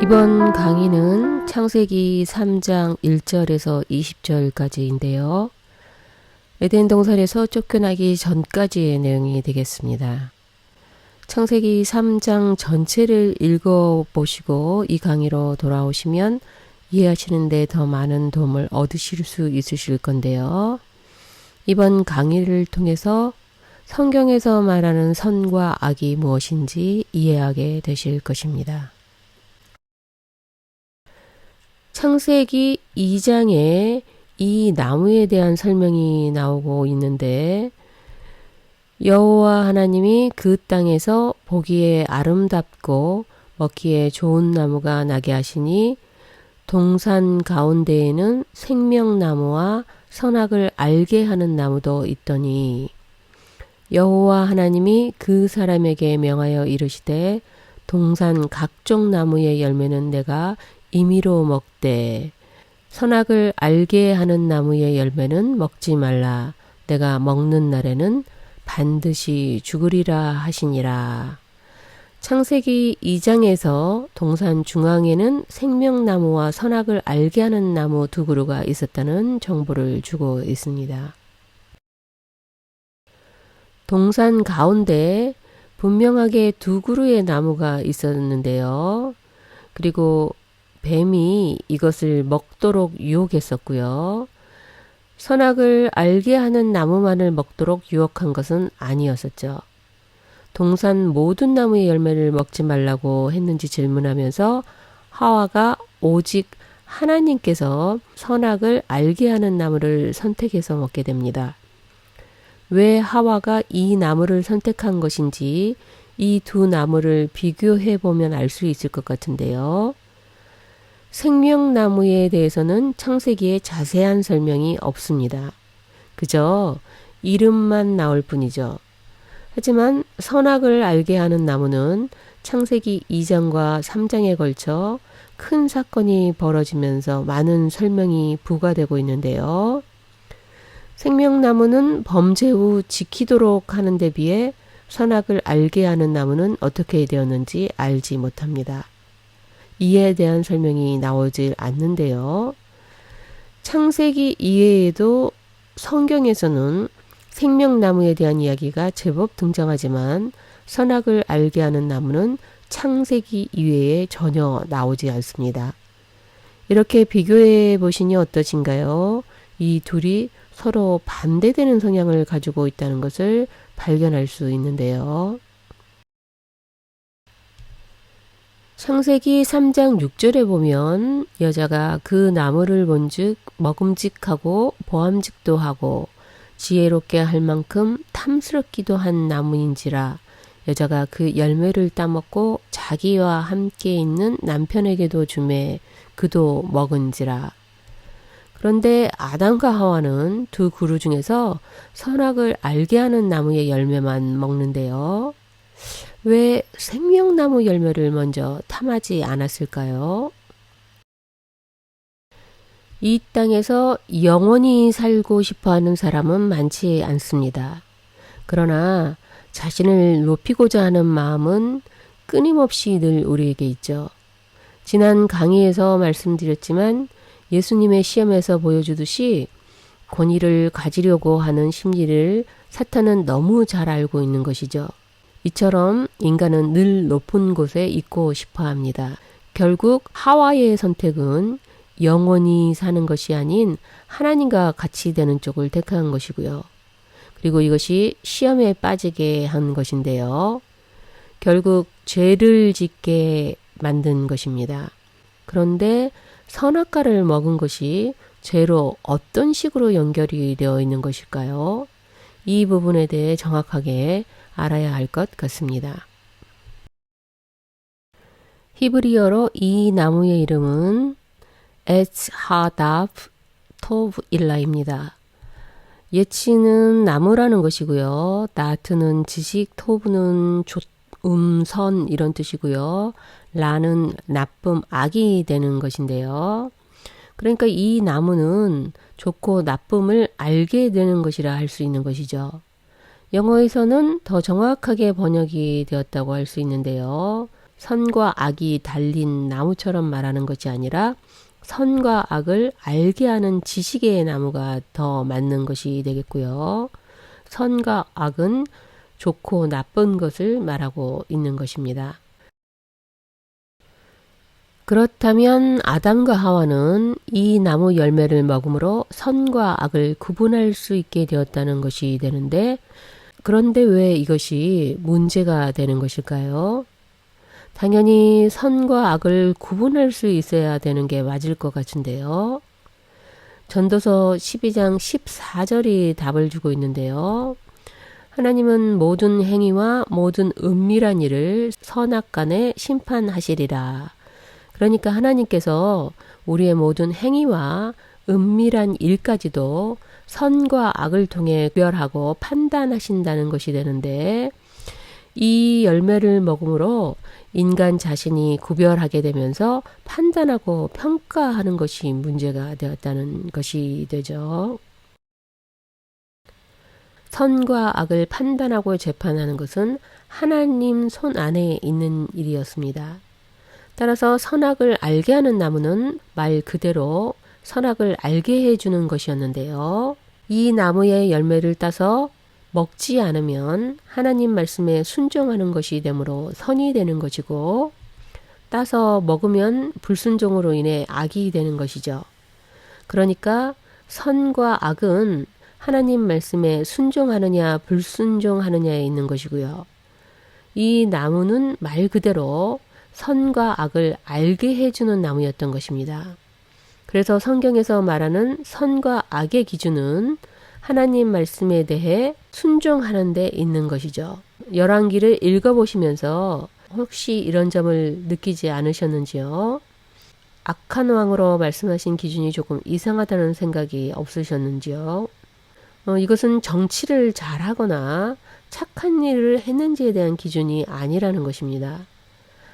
이번 강의는 창세기 3장 1절에서 20절까지인데요. 에덴 동산에서 쫓겨나기 전까지의 내용이 되겠습니다. 창세기 3장 전체를 읽어보시고 이 강의로 돌아오시면 이해하시는 데 더 많은 도움을 얻으실 수 있으실 건데요. 이번 강의를 통해서 성경에서 말하는 선과 악이 무엇인지 이해하게 되실 것입니다. 창세기 2장에 이 나무에 대한 설명이 나오고 있는데 여호와 하나님이 그 땅에서 보기에 아름답고 먹기에 좋은 나무가 나게 하시니 동산 가운데에는 생명나무와 선악을 알게 하는 나무도 있더니 여호와 하나님이 그 사람에게 명하여 이르시되 동산 각종 나무의 열매는 내가 임의로 먹되 선악을 알게 하는 나무의 열매는 먹지 말라. 내가 먹는 날에는 반드시 죽으리라 하시니라. 창세기 2장에서 동산 중앙에는 생명나무와 선악을 알게 하는 나무 두 그루가 있었다는 정보를 주고 있습니다. 동산 가운데 분명하게 두 그루의 나무가 있었는데요. 그리고 뱀이 이것을 먹도록 유혹했었고요. 선악을 알게 하는 나무만을 먹도록 유혹한 것은 아니었었죠. 동산 모든 나무의 열매를 먹지 말라고 했는지 질문하면서 하와가 오직 하나님께서 선악을 알게 하는 나무를 선택해서 먹게 됩니다. 왜 하와가 이 나무를 선택한 것인지 이 두 나무를 비교해 보면 알 수 있을 것 같은데요. 생명나무에 대해서는 창세기에 자세한 설명이 없습니다. 그저 이름만 나올 뿐이죠. 하지만 선악을 알게 하는 나무는 창세기 2장과 3장에 걸쳐 큰 사건이 벌어지면서 많은 설명이 부과되고 있는데요. 생명나무는 범죄 후 지키도록 하는 데 비해 선악을 알게 하는 나무는 어떻게 되었는지 알지 못합니다. 이에 대한 설명이 나오질 않는데요. 창세기 이외에도 성경에서는 생명나무에 대한 이야기가 제법 등장하지만 선악을 알게 하는 나무는 창세기 이외에 전혀 나오지 않습니다. 이렇게 비교해 보시니 어떠신가요? 이 둘이 서로 반대되는 성향을 가지고 있다는 것을 발견할 수 있는데요. 창세기 3장 6절에 보면 여자가 그 나무를 본즉 먹음직하고 보암직도 하고 지혜롭게 할 만큼 탐스럽기도 한 나무인지라 여자가 그 열매를 따먹고 자기와 함께 있는 남편에게도 주매 그도 먹은지라. 그런데 아담과 하와는 두 그루 중에서 선악을 알게 하는 나무의 열매만 먹는데요. 왜 생명나무 열매를 먼저 탐하지 않았을까요? 이 땅에서 영원히 살고 싶어하는 사람은 많지 않습니다. 그러나 자신을 높이고자 하는 마음은 끊임없이 늘 우리에게 있죠. 지난 강의에서 말씀드렸지만 예수님의 시험에서 보여주듯이 권위를 가지려고 하는 심리를 사탄은 너무 잘 알고 있는 것이죠. 이처럼 인간은 늘 높은 곳에 있고 싶어 합니다. 결국 하와의 선택은 영원히 사는 것이 아닌 하나님과 같이 되는 쪽을 택한 것이고요. 그리고 이것이 시험에 빠지게 한 것인데요. 결국 죄를 짓게 만든 것입니다. 그런데 선악과를 먹은 것이 죄로 어떤 식으로 연결이 되어 있는 것일까요? 이 부분에 대해 정확하게 알아야 할 것 같습니다. 히브리어로 이 나무의 이름은 에츠 하다프 토브 일라입니다. 예치는 나무라는 것이고요. 나트는 지식, 토브는 선 이런 뜻이고요. 라는 나쁨, 악이 되는 것인데요. 그러니까 이 나무는 좋고 나쁨을 알게 되는 것이라 할 수 있는 것이죠. 영어에서는 더 정확하게 번역이 되었다고 할 수 있는데요. 선과 악이 달린 나무처럼 말하는 것이 아니라 선과 악을 알게 하는 지식의 나무가 더 맞는 것이 되겠고요. 선과 악은 좋고 나쁜 것을 말하고 있는 것입니다. 그렇다면 아담과 하와는 이 나무 열매를 먹음으로 선과 악을 구분할 수 있게 되었다는 것이 되는데, 그런데 왜 이것이 문제가 되는 것일까요? 당연히 선과 악을 구분할 수 있어야 되는 게 맞을 것 같은데요. 전도서 12장 14절이 답을 주고 있는데요. 하나님은 모든 행위와 모든 은밀한 일을 선악간에 심판하시리라. 그러니까 하나님께서 우리의 모든 행위와 은밀한 일까지도 선과 악을 통해 구별하고 판단하신다는 것이 되는데, 이 열매를 먹음으로 인간 자신이 구별하게 되면서 판단하고 평가하는 것이 문제가 되었다는 것이 되죠. 선과 악을 판단하고 재판하는 것은 하나님 손 안에 있는 일이었습니다. 따라서 선악을 알게 하는 나무는 말 그대로 선악을 알게 해주는 것이었는데요. 이 나무의 열매를 따서 먹지 않으면 하나님 말씀에 순종하는 것이 되므로 선이 되는 것이고, 따서 먹으면 불순종으로 인해 악이 되는 것이죠. 그러니까 선과 악은 하나님 말씀에 순종하느냐 불순종하느냐에 있는 것이고요. 이 나무는 말 그대로 선과 악을 알게 해주는 나무였던 것입니다. 그래서 성경에서 말하는 선과 악의 기준은 하나님 말씀에 대해 순종하는 데 있는 것이죠. 열왕기를 읽어보시면서 혹시 이런 점을 느끼지 않으셨는지요? 악한 왕으로 말씀하신 기준이 조금 이상하다는 생각이 없으셨는지요? 이것은 정치를 잘하거나 착한 일을 했는지에 대한 기준이 아니라는 것입니다.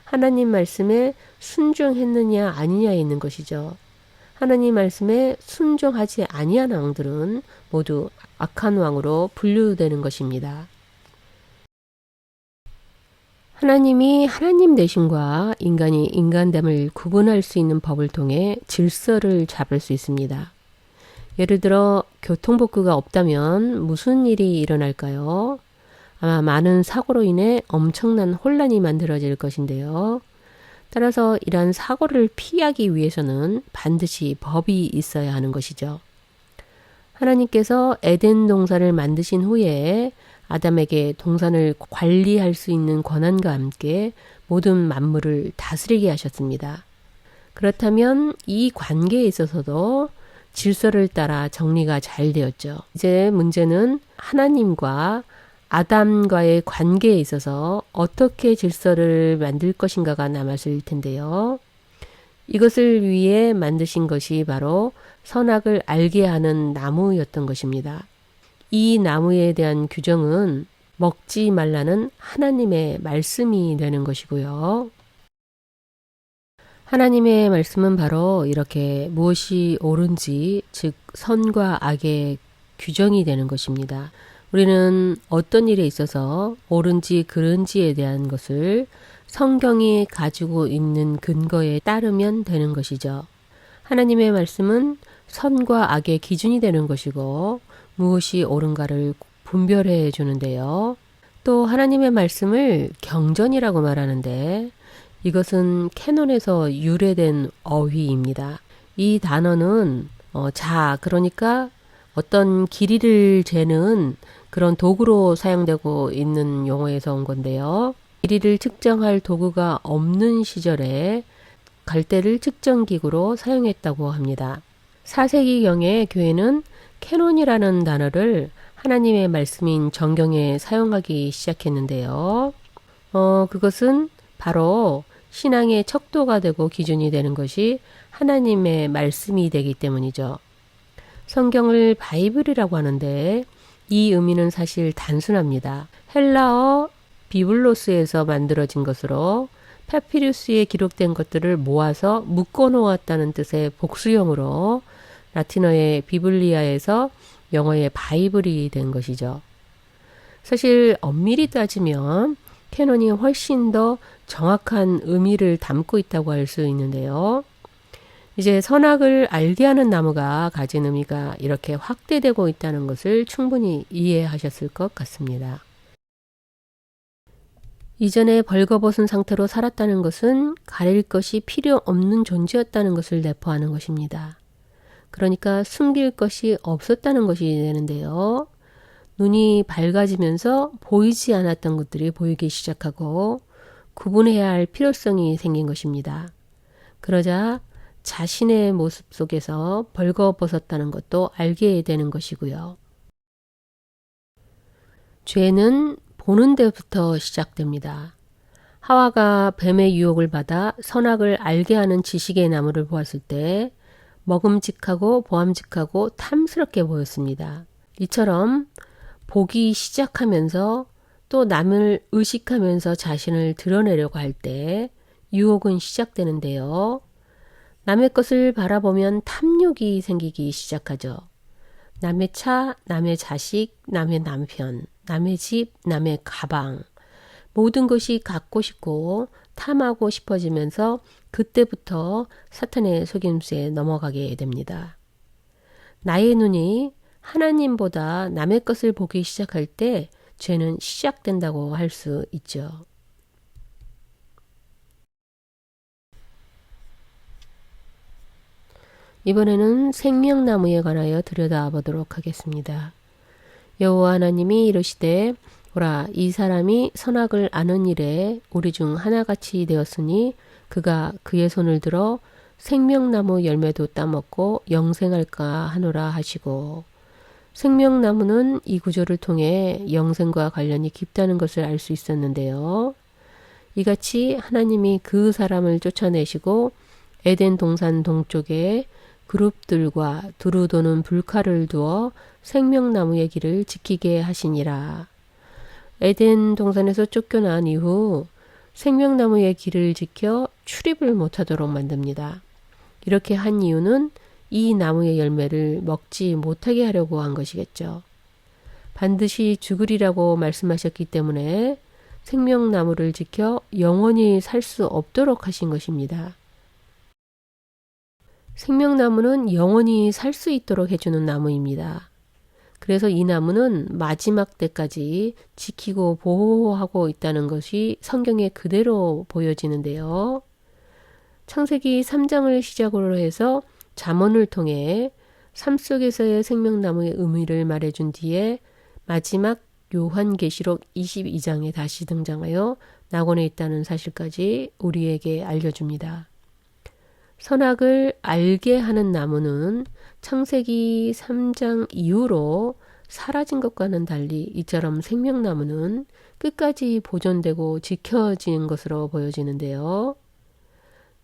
하나님 말씀에 순종했느냐 아니냐에 있는 것이죠. 하나님 말씀에 순종하지 아니한 왕들은 모두 악한 왕으로 분류되는 것입니다. 하나님이 하나님 되심과 인간이 인간됨을 구분할 수 있는 법을 통해 질서를 잡을 수 있습니다. 예를 들어 교통법규가 없다면 무슨 일이 일어날까요? 아마 많은 사고로 인해 엄청난 혼란이 만들어질 것인데요. 따라서 이러한 사고를 피하기 위해서는 반드시 법이 있어야 하는 것이죠. 하나님께서 에덴 동산을 만드신 후에 아담에게 동산을 관리할 수 있는 권한과 함께 모든 만물을 다스리게 하셨습니다. 그렇다면 이 관계에 있어서도 질서를 따라 정리가 잘 되었죠. 이제 문제는 하나님과 아담과의 관계에 있어서 어떻게 질서를 만들 것인가가 남았을 텐데요. 이것을 위해 만드신 것이 바로 선악을 알게 하는 나무였던 것입니다. 이 나무에 대한 규정은 먹지 말라는 하나님의 말씀이 되는 것이고요. 하나님의 말씀은 바로 이렇게 무엇이 옳은지, 즉 선과 악의 규정이 되는 것입니다. 우리는 어떤 일에 있어서 옳은지 그른지에 대한 것을 성경이 가지고 있는 근거에 따르면 되는 것이죠. 하나님의 말씀은 선과 악의 기준이 되는 것이고 무엇이 옳은가를 분별해 주는데요. 또 하나님의 말씀을 경전이라고 말하는데 이것은 캐논에서 유래된 어휘입니다. 이 단어는 그러니까 어떤 길이를 재는 그런 도구로 사용되고 있는 용어에서 온 건데요. 길이를 측정할 도구가 없는 시절에 갈대를 측정기구로 사용했다고 합니다. 4세기경에 교회는 캐논이라는 단어를 하나님의 말씀인 정경에 사용하기 시작했는데요. 그것은 바로 신앙의 척도가 되고 기준이 되는 것이 하나님의 말씀이 되기 때문이죠. 성경을 바이블이라고 하는데 이 의미는 사실 단순합니다. 헬라어 비블로스에서 만들어진 것으로 파피루스에 기록된 것들을 모아서 묶어 놓았다는 뜻의 복수형으로 라틴어의 비블리아에서 영어의 바이블이 된 것이죠. 사실 엄밀히 따지면 캐논이 훨씬 더 정확한 의미를 담고 있다고 할 수 있는데요. 이제 선악을 알게 하는 나무가 가진 의미가 이렇게 확대되고 있다는 것을 충분히 이해하셨을 것 같습니다. 이전에 벌거벗은 상태로 살았다는 것은 가릴 것이 필요 없는 존재였다는 것을 내포하는 것입니다. 그러니까 숨길 것이 없었다는 것이 되는데요. 눈이 밝아지면서 보이지 않았던 것들이 보이기 시작하고 구분해야 할 필요성이 생긴 것입니다. 그러자 자신의 모습 속에서 벌거벗었다는 것도 알게 되는 것이고요. 죄는 보는 데부터 시작됩니다. 하와가 뱀의 유혹을 받아 선악을 알게 하는 지식의 나무를 보았을 때 먹음직하고 보암직하고 탐스럽게 보였습니다. 이처럼 보기 시작하면서 또 남을 의식하면서 자신을 드러내려고 할 때 유혹은 시작되는데요. 남의 것을 바라보면 탐욕이 생기기 시작하죠. 남의 차, 남의 자식, 남의 남편, 남의 집, 남의 가방, 모든 것이 갖고 싶고 탐하고 싶어지면서 그때부터 사탄의 속임수에 넘어가게 됩니다. 나의 눈이 하나님보다 남의 것을 보기 시작할 때 죄는 시작된다고 할 수 있죠. 이번에는 생명나무에 관하여 들여다보도록 하겠습니다. 여호와 하나님이 이르시되 보라 이 사람이 선악을 아는 일에 우리 중 하나같이 되었으니 그가 그의 손을 들어 생명나무 열매도 따먹고 영생할까 하노라 하시고 생명나무는 이 구조를 통해 영생과 관련이 깊다는 것을 알 수 있었는데요. 이같이 하나님이 그 사람을 쫓아내시고 에덴 동산 동쪽에 그룹들과 두루 도는 불칼을 두어 생명나무의 길을 지키게 하시니라. 에덴 동산에서 쫓겨난 이후 생명나무의 길을 지켜 출입을 못하도록 만듭니다. 이렇게 한 이유는 이 나무의 열매를 먹지 못하게 하려고 한 것이겠죠. 반드시 죽으리라고 말씀하셨기 때문에 생명나무를 지켜 영원히 살 수 없도록 하신 것입니다. 생명나무는 영원히 살 수 있도록 해주는 나무입니다. 그래서 이 나무는 마지막 때까지 지키고 보호하고 있다는 것이 성경에 그대로 보여지는데요. 창세기 3장을 시작으로 해서 잠언을 통해 삶 속에서의 생명나무의 의미를 말해준 뒤에 마지막 요한계시록 22장에 다시 등장하여 낙원에 있다는 사실까지 우리에게 알려줍니다. 선악을 알게 하는 나무는 창세기 3장 이후로 사라진 것과는 달리 이처럼 생명나무는 끝까지 보존되고 지켜진 것으로 보여지는데요.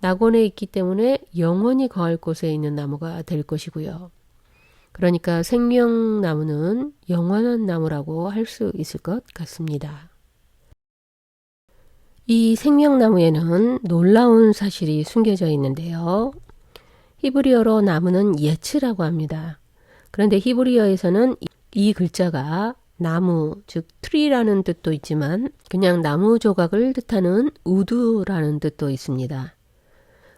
낙원에 있기 때문에 영원히 거할 곳에 있는 나무가 될 것이고요. 그러니까 생명나무는 영원한 나무라고 할 수 있을 것 같습니다. 이 생명나무에는 놀라운 사실이 숨겨져 있는데요. 히브리어로 나무는 예츠라고 합니다. 그런데 히브리어에서는 이 글자가 나무, 즉 트리라는 뜻도 있지만 그냥 나무 조각을 뜻하는 우드라는 뜻도 있습니다.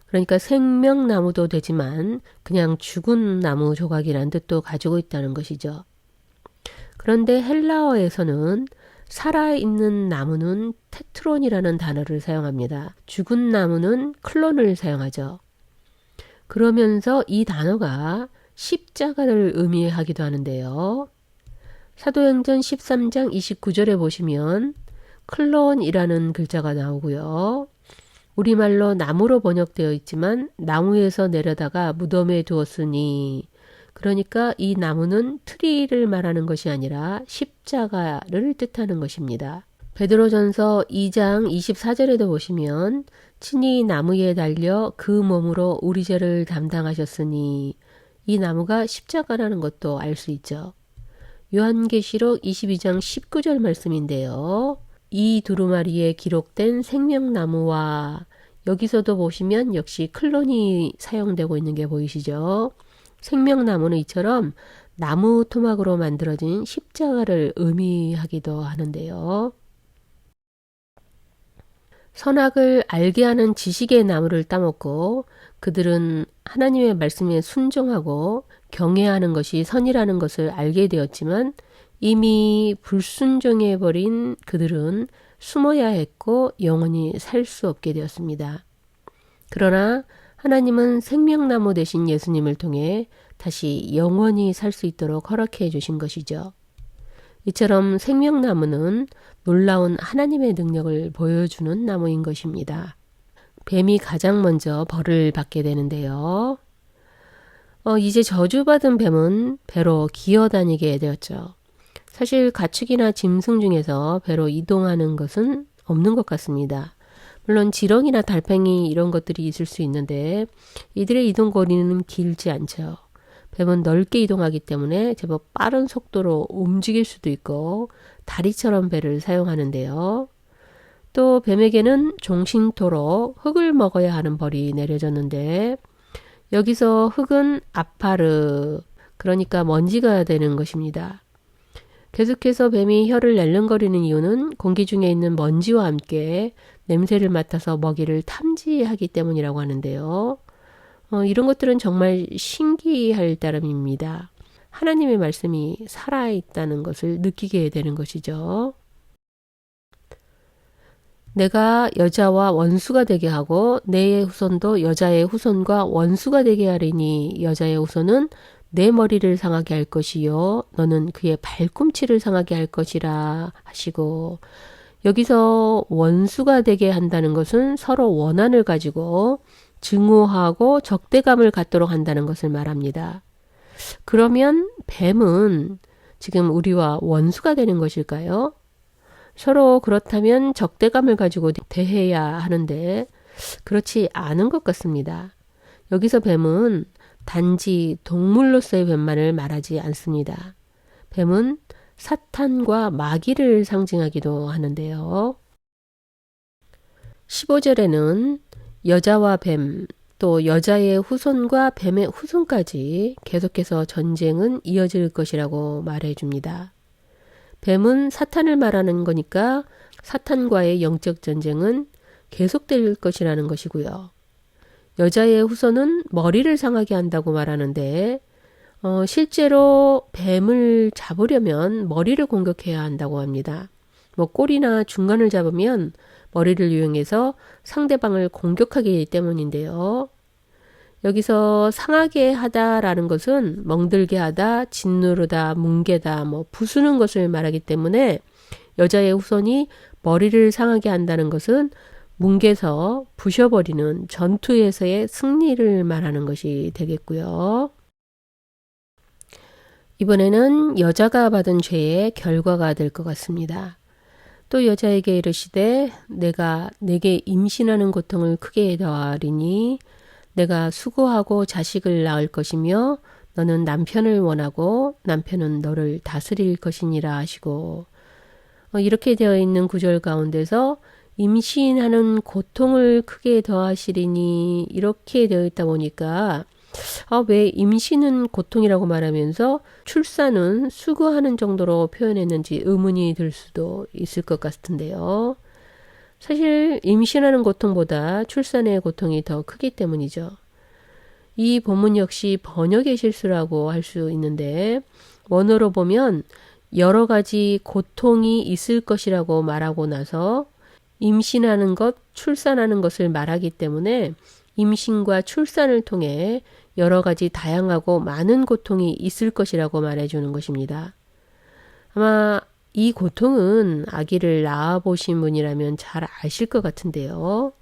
그러니까 생명나무도 되지만 그냥 죽은 나무 조각이라는 뜻도 가지고 있다는 것이죠. 그런데 헬라어에서는 살아있는 나무는 테트론이라는 단어를 사용합니다. 죽은 나무는 클론을 사용하죠. 그러면서 이 단어가 십자가를 의미하기도 하는데요. 사도행전 13장 29절에 보시면 클론이라는 글자가 나오고요. 우리말로 나무로 번역되어 있지만 나무에서 내려다가 무덤에 두었으니 그러니까 이 나무는 트리를 말하는 것이 아니라 십자가를 뜻하는 것입니다. 베드로전서 2장 24절에도 보시면 친히 나무에 달려 그 몸으로 우리 죄를 담당하셨으니 이 나무가 십자가라는 것도 알 수 있죠. 요한계시록 22장 19절 말씀인데요. 이 두루마리에 기록된 생명나무와 여기서도 보시면 역시 클론이 사용되고 있는 게 보이시죠? 생명나무는 이처럼 나무 토막으로 만들어진 십자가를 의미하기도 하는데요. 선악을 알게 하는 지식의 나무를 따먹고 그들은 하나님의 말씀에 순종하고 경외하는 것이 선이라는 것을 알게 되었지만 이미 불순종해버린 그들은 숨어야 했고 영원히 살 수 없게 되었습니다. 그러나 하나님은 생명나무 되신 예수님을 통해 다시 영원히 살 수 있도록 허락해 주신 것이죠. 이처럼 생명나무는 놀라운 하나님의 능력을 보여주는 나무인 것입니다. 뱀이 가장 먼저 벌을 받게 되는데요. 이제 저주받은 뱀은 배로 기어다니게 되었죠. 사실 가축이나 짐승 중에서 배로 이동하는 것은 없는 것 같습니다. 물론 지렁이나 달팽이 이런 것들이 있을 수 있는데 이들의 이동 거리는 길지 않죠. 뱀은 넓게 이동하기 때문에 제법 빠른 속도로 움직일 수도 있고 다리처럼 배를 사용하는데요. 또 뱀에게는 종신토록 흙을 먹어야 하는 벌이 내려졌는데 여기서 흙은 아파르, 그러니까 먼지가 되는 것입니다. 계속해서 뱀이 혀를 낼름거리는 이유는 공기 중에 있는 먼지와 함께 냄새를 맡아서 먹이를 탐지하기 때문이라고 하는데요. 이런 것들은 정말 신기할 따름입니다. 하나님의 말씀이 살아있다는 것을 느끼게 되는 것이죠. 내가 여자와 원수가 되게 하고 내 후손도 여자의 후손과 원수가 되게 하리니 여자의 후손은 내 머리를 상하게 할 것이요 너는 그의 발꿈치를 상하게 할 것이라 하시고, 여기서 원수가 되게 한다는 것은 서로 원한을 가지고 증오하고 적대감을 갖도록 한다는 것을 말합니다. 그러면 뱀은 지금 우리와 원수가 되는 것일까요? 서로 그렇다면 적대감을 가지고 대해야 하는데 그렇지 않은 것 같습니다. 여기서 뱀은 단지 동물로서의 뱀만을 말하지 않습니다. 뱀은 사탄과 마귀를 상징하기도 하는데요. 15절에는 여자와 뱀, 또 여자의 후손과 뱀의 후손까지 계속해서 전쟁은 이어질 것이라고 말해줍니다. 뱀은 사탄을 말하는 거니까 사탄과의 영적 전쟁은 계속될 것이라는 것이고요. 여자의 후손은 머리를 상하게 한다고 말하는데 실제로 뱀을 잡으려면 머리를 공격해야 한다고 합니다. 꼬리나 중간을 잡으면 머리를 이용해서 상대방을 공격하기 때문인데요. 여기서 상하게 하다라는 것은 멍들게 하다, 짓누르다, 뭉개다, 부수는 것을 말하기 때문에 여자의 후손이 머리를 상하게 한다는 것은 뭉개서 부셔버리는 전투에서의 승리를 말하는 것이 되겠고요. 이번에는 여자가 받은 죄의 결과가 될 것 같습니다. 또 여자에게 이르시되 내가 내게 임신하는 고통을 크게 더하리니 내가 수고하고 자식을 낳을 것이며 너는 남편을 원하고 남편은 너를 다스릴 것이니라 하시고, 이렇게 되어 있는 구절 가운데서 임신하는 고통을 크게 더하시리니 이렇게 되어 있다 보니까 왜 임신은 고통이라고 말하면서 출산은 수고하는 정도로 표현했는지 의문이 들 수도 있을 것 같은데요. 사실 임신하는 고통보다 출산의 고통이 더 크기 때문이죠. 이 본문 역시 번역의 실수라고 할 수 있는데 원어로 보면 여러 가지 고통이 있을 것이라고 말하고 나서 임신하는 것, 출산하는 것을 말하기 때문에 임신과 출산을 통해 여러 가지 다양하고 많은 고통이 있을 것이라고 말해주는 것입니다. 아마 이 고통은 아기를 낳아보신 분이라면 잘 아실 것 같은데요.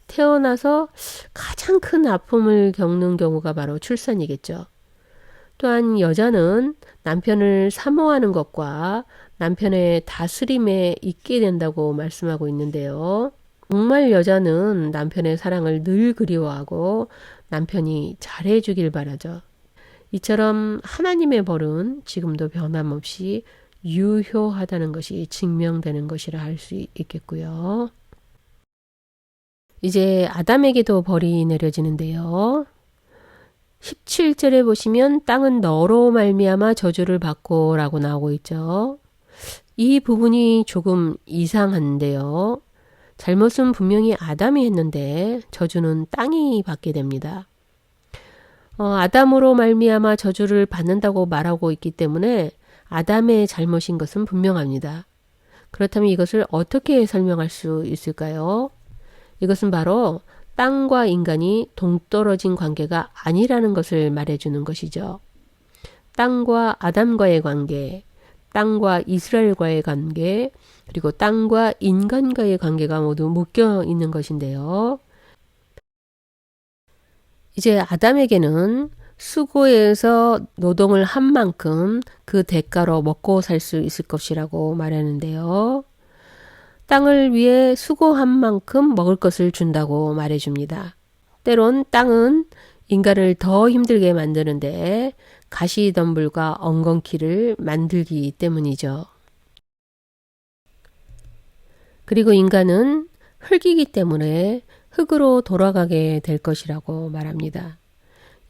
태어나서 가장 큰 아픔을 겪는 경우가 바로 출산이겠죠. 또한 여자는 남편을 사모하는 것과 남편의 다스림에 있게 된다고 말씀하고 있는데요. 정말 여자는 남편의 사랑을 늘 그리워하고 남편이 잘해주길 바라죠. 이처럼 하나님의 벌은 지금도 변함없이 유효하다는 것이 증명되는 것이라 할 수 있겠고요. 이제 아담에게도 벌이 내려지는데요. 17절에 보시면 땅은 너로 말미암아 저주를 받고 라고 나오고 있죠. 이 부분이 조금 이상한데요. 잘못은 분명히 아담이 했는데 저주는 땅이 받게 됩니다. 아담으로 말미암아 저주를 받는다고 말하고 있기 때문에 아담의 잘못인 것은 분명합니다. 그렇다면 이것을 어떻게 설명할 수 있을까요? 이것은 바로 땅과 인간이 동떨어진 관계가 아니라는 것을 말해주는 것이죠. 땅과 아담과의 관계, 땅과 이스라엘과의 관계, 그리고 땅과 인간과의 관계가 모두 묶여 있는 것인데요. 이제 아담에게는 수고해서 노동을 한 만큼 그 대가로 먹고 살 수 있을 것이라고 말하는데요. 땅을 위해 수고한 만큼 먹을 것을 준다고 말해줍니다. 때론 땅은 인간을 더 힘들게 만드는데 가시덤불과 엉겅퀴를 만들기 때문이죠. 그리고 인간은 흙이기 때문에 흙으로 돌아가게 될 것이라고 말합니다.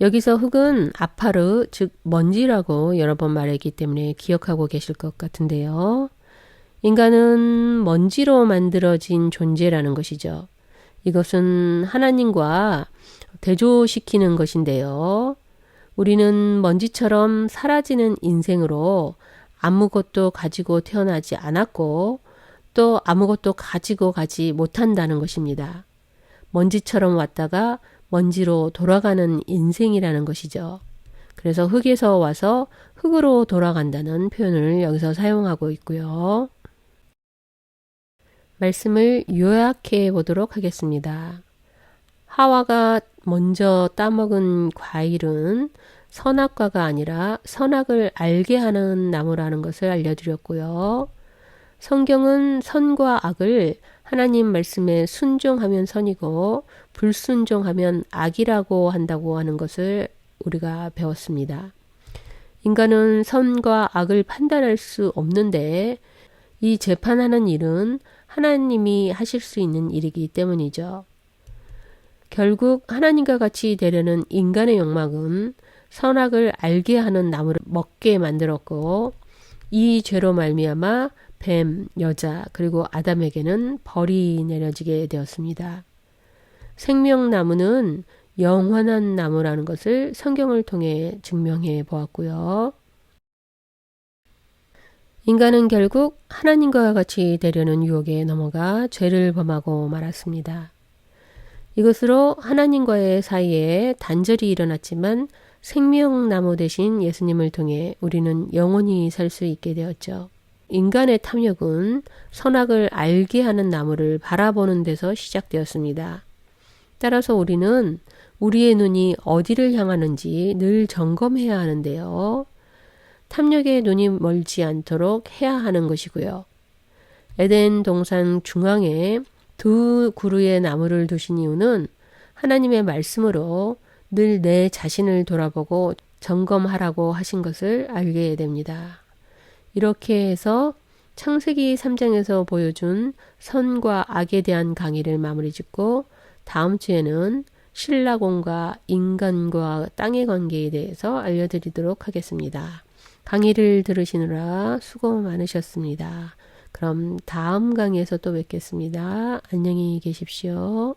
여기서 흙은 아파르, 즉 먼지라고 여러 번 말했기 때문에 기억하고 계실 것 같은데요. 인간은 먼지로 만들어진 존재라는 것이죠. 이것은 하나님과 대조시키는 것인데요. 우리는 먼지처럼 사라지는 인생으로 아무것도 가지고 태어나지 않았고 또 아무것도 가지고 가지 못한다는 것입니다. 먼지처럼 왔다가 먼지로 돌아가는 인생이라는 것이죠. 그래서 흙에서 와서 흙으로 돌아간다는 표현을 여기서 사용하고 있고요. 말씀을 요약해 보도록 하겠습니다. 하와가 먼저 따먹은 과일은 선악과가 아니라 선악을 알게 하는 나무라는 것을 알려드렸고요. 성경은 선과 악을 하나님 말씀에 순종하면 선이고 불순종하면 악이라고 한다고 하는 것을 우리가 배웠습니다. 인간은 선과 악을 판단할 수 없는데 이 재판하는 일은 하나님이 하실 수 있는 일이기 때문이죠. 결국 하나님과 같이 되려는 인간의 욕망은 선악을 알게 하는 나무를 먹게 만들었고 이 죄로 말미암아 뱀, 여자, 그리고 아담에게는 벌이 내려지게 되었습니다. 생명나무는 영원한 나무라는 것을 성경을 통해 증명해 보았고요. 인간은 결국 하나님과 같이 되려는 유혹에 넘어가 죄를 범하고 말았습니다. 이것으로 하나님과의 사이에 단절이 일어났지만 생명나무 대신 예수님을 통해 우리는 영원히 살 수 있게 되었죠. 인간의 탐욕은 선악을 알게 하는 나무를 바라보는 데서 시작되었습니다. 따라서 우리는 우리의 눈이 어디를 향하는지 늘 점검해야 하는데요. 탐욕의 눈이 멀지 않도록 해야 하는 것이고요. 에덴 동산 중앙에 두 그루의 나무를 두신 이유는 하나님의 말씀으로 늘 내 자신을 돌아보고 점검하라고 하신 것을 알게 됩니다. 이렇게 해서 창세기 3장에서 보여준 선과 악에 대한 강의를 마무리 짓고 다음 주에는 신라공과 인간과 땅의 관계에 대해서 알려드리도록 하겠습니다. 강의를 들으시느라 수고 많으셨습니다. 그럼 다음 강의에서 또 뵙겠습니다. 안녕히 계십시오.